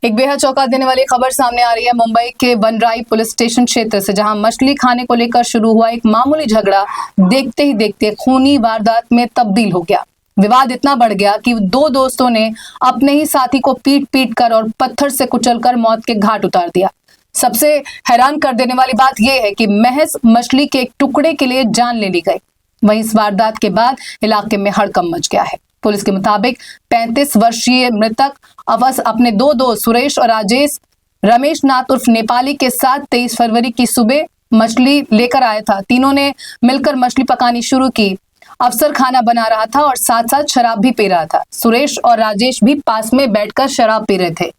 एक बेहद चौंका देने वाली खबर सामने आ रही है मुंबई के वनराई पुलिस स्टेशन क्षेत्र से, जहां मछली खाने को लेकर शुरू हुआ एक मामूली झगड़ा देखते ही देखते खूनी वारदात में तब्दील हो गया। विवाद इतना बढ़ गया कि दो दोस्तों ने अपने ही साथी को पीट पीट कर और पत्थर से कुचलकर मौत के घाट उतार दिया। सबसे हैरान कर देने वाली बात यह है कि महज मछली के एक टुकड़े के लिए जान ले ली गई। वहीं इस वारदात के बाद इलाके में हड़कंप मच गया है। पुलिस के मुताबिक 35 वर्षीय मृतक अवस अपने दो दोस्त सुरेश और राजेश रमेश नाथ उर्फ नेपाली के साथ 23 फरवरी की सुबह मछली लेकर आया था। तीनों ने मिलकर मछली पकानी शुरू की। अफसर खाना बना रहा था और साथ साथ शराब भी पी रहा था। सुरेश और राजेश भी पास में बैठकर शराब पी रहे थे।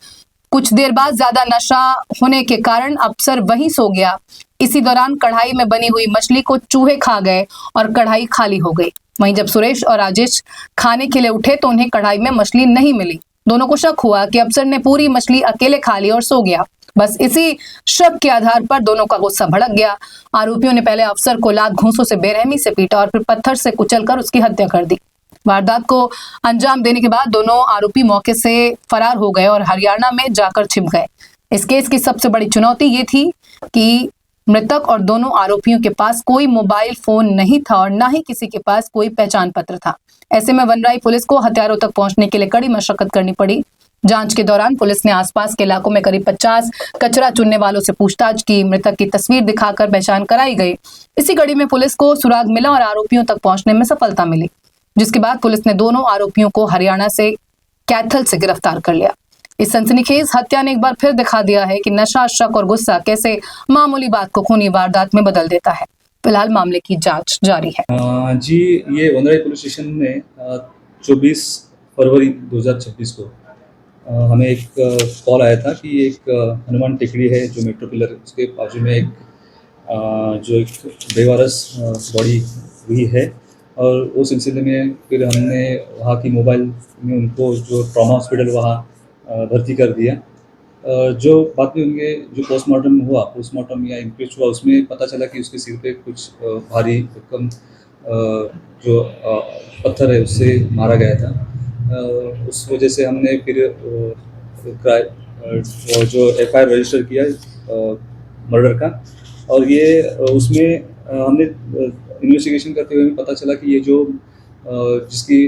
कुछ देर बाद ज्यादा नशा होने के कारण अफसर वहीं सो गया। इसी दौरान कढ़ाई में बनी हुई मछली को चूहे खा गए और कढ़ाई खाली हो गई। वहीं जब सुरेश और राजेश खाने के लिए उठे तो उन्हें कढ़ाई में मछली नहीं मिली। दोनों को शक हुआ कि अफसर ने पूरी मछली अकेले खा ली और सो गया। बस इसी शक के आधार पर दोनों का गुस्सा भड़क गया। आरोपियों ने पहले अफसर को लात घूंसों से बेरहमी से पीटा और फिर पत्थर से कुचलकर उसकी हत्या कर दी। वारदात को अंजाम देने के बाद दोनों आरोपी मौके से फरार हो गए और हरियाणा में जाकर छिप गए। इस केस की सबसे बड़ी चुनौती ये थी कि मृतक और दोनों आरोपियों के पास कोई मोबाइल फोन नहीं था और न ही किसी के पास कोई पहचान पत्र था। ऐसे में वनराई पुलिस को हथियारों तक पहुंचने के लिए कड़ी मशक्कत करनी पड़ी। जांच के दौरान पुलिस ने आसपास के इलाकों में करीब 50 कचरा चुनने वालों से पूछताछ की। मृतक की तस्वीर दिखाकर पहचान कराई गई। इसी कड़ी में पुलिस को सुराग मिला और आरोपियों तक पहुंचने में सफलता मिली, जिसके बाद पुलिस ने दोनों आरोपियों को हरियाणा से कैथल से गिरफ्तार कर लिया। इस सनसनीखेज हत्या ने एक बार फिर दिखा दिया है कि नशा, शक और गुस्सा कैसे मामूली बात को खूनी वारदात में बदल देता है। फिलहाल मामले की जांच जारी है। जी, ये वनराई पुलिस स्टेशन में 24 फरवरी 2026 को हमें एक कॉल आया था कि एक हनुमान टेकड़ी है जो मेट्रो पिलर, उसके बाजू में एक जो एक बेवारस बॉडी हुई है। और उस सिलसिले में फिर हमने वहाँ की मोबाइल में उनको जो ट्रॉमा हॉस्पिटल वहाँ भर्ती कर दिया। जो बाद में उनके जो पोस्टमार्टम हुआ, पोस्टमार्टम या इंक्वेस्ट हुआ, उसमें पता चला कि उसके सिर पे कुछ भारी भरकम जो पत्थर है उससे मारा गया था। उस वजह से हमने फिर जो FIR रजिस्टर किया मर्डर का। और ये उसमें हमने इन्वेस्टिगेशन करते हुए पता चला कि ये जो जिसकी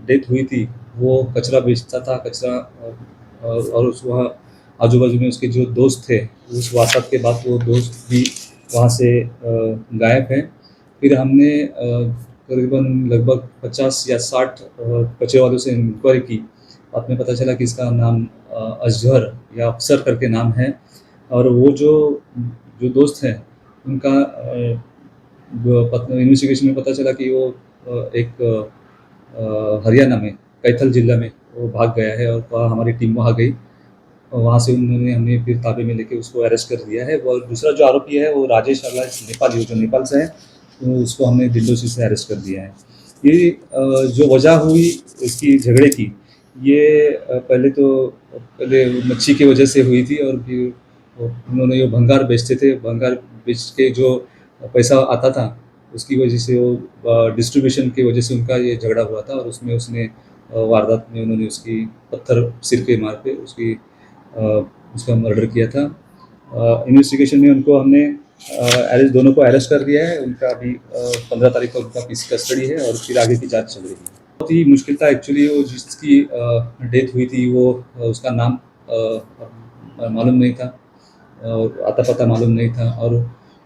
डेथ हुई थी वो कचरा बेचता था, कचरा। और उस वहाँ आजू बाजू में उसके जो दोस्त थे, उस वारदात के बाद वो दोस्त भी वहाँ से गायब हैं। फिर हमने करीबन लगभग 50 या 60 कचरे वालों से इंक्वायरी की। बाद में पता चला कि इसका नाम अजहर या अफसर करके नाम है। और वो जो दोस्त हैं उनका इन्वेस्टिगेशन में पता चला कि वो एक हरियाणा में कैथल जिला में वो भाग गया है। और वहाँ हमारी टीम वहाँ गई और वहाँ से हमने फिर ताबे में लेके उसको अरेस्ट कर दिया है। और दूसरा जो आरोपी है वो राजेश नेपाली, जो नेपाल से है, तो उसको हमने दिल्ली से अरेस्ट कर दिया है। ये जो वजह हुई इसकी झगड़े की, ये पहले मच्छी की वजह से हुई थी। और फिर उन्होंने जो भंगार बेचते थे, भंगार बेच के जो पैसा आता था उसकी वजह से, वो डिस्ट्रीब्यूशन की वजह से उनका ये झगड़ा हुआ था। और उसमें उसने वारदात में उन्होंने उसकी पत्थर सिर के मार के उसका मर्डर किया था। इन्वेस्टिगेशन में उनको हमने दोनों को अरेस्ट कर दिया है। उनका अभी 15 तारीख को उनका PC कस्टडी है और फिर आगे की जांच चल रही है। बहुत ही मुश्किल था एक्चुअली। वो जिसकी डेथ हुई थी वो उसका नाम मालूम नहीं था और आता पता मालूम नहीं था। और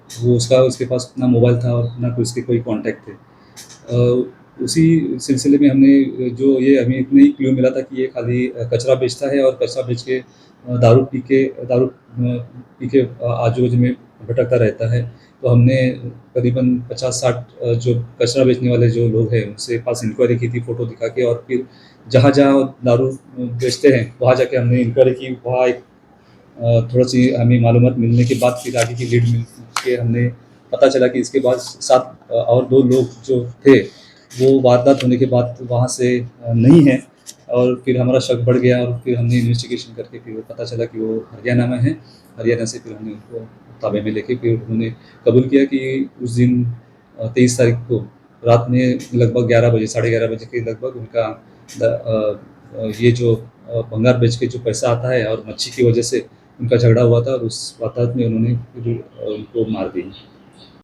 वो उसके पास ना मोबाइल था और ना उसके कोई कांटेक्ट थे। उसी सिलसिले में हमने जो ये हमें इतने ही क्लू मिला था कि ये खाली कचरा बेचता है और कचरा बेच के दारू पी के आजू बाजू में भटकता रहता है। तो हमने करीबन 50-60 जो कचरा बेचने वाले जो लोग हैं उनसे पास इंक्वायरी की थी, फ़ोटो दिखा के। और फिर जहाँ दारू बेचते हैं वहाँ जाके हमने इंक्वायरी की। वहाँ एक थोड़ा सी हमें मालूमात मिलने के बाद फिर आगे की लीड मिल के हमने पता चला कि इसके बाद 7 और 2 लोग जो थे वो वारदात होने के बाद वहाँ से नहीं है। और फिर हमारा शक बढ़ गया और फिर हमने इन्वेस्टिगेशन करके फिर पता चला कि वो हरियाणा में है। हरियाणा से फिर हमने उनको ताबे में लेके फिर उन्होंने कबूल किया कि उस दिन 23 तारीख को रात में लगभग 11 बजे, साढ़े 11 बजे के लगभग उनका ये जो भंगार बेच के जो पैसा आता है और मच्छी की वजह से उनका झगड़ा हुआ था और उस वारदात में उन्होंने फिर उनको मार दिया।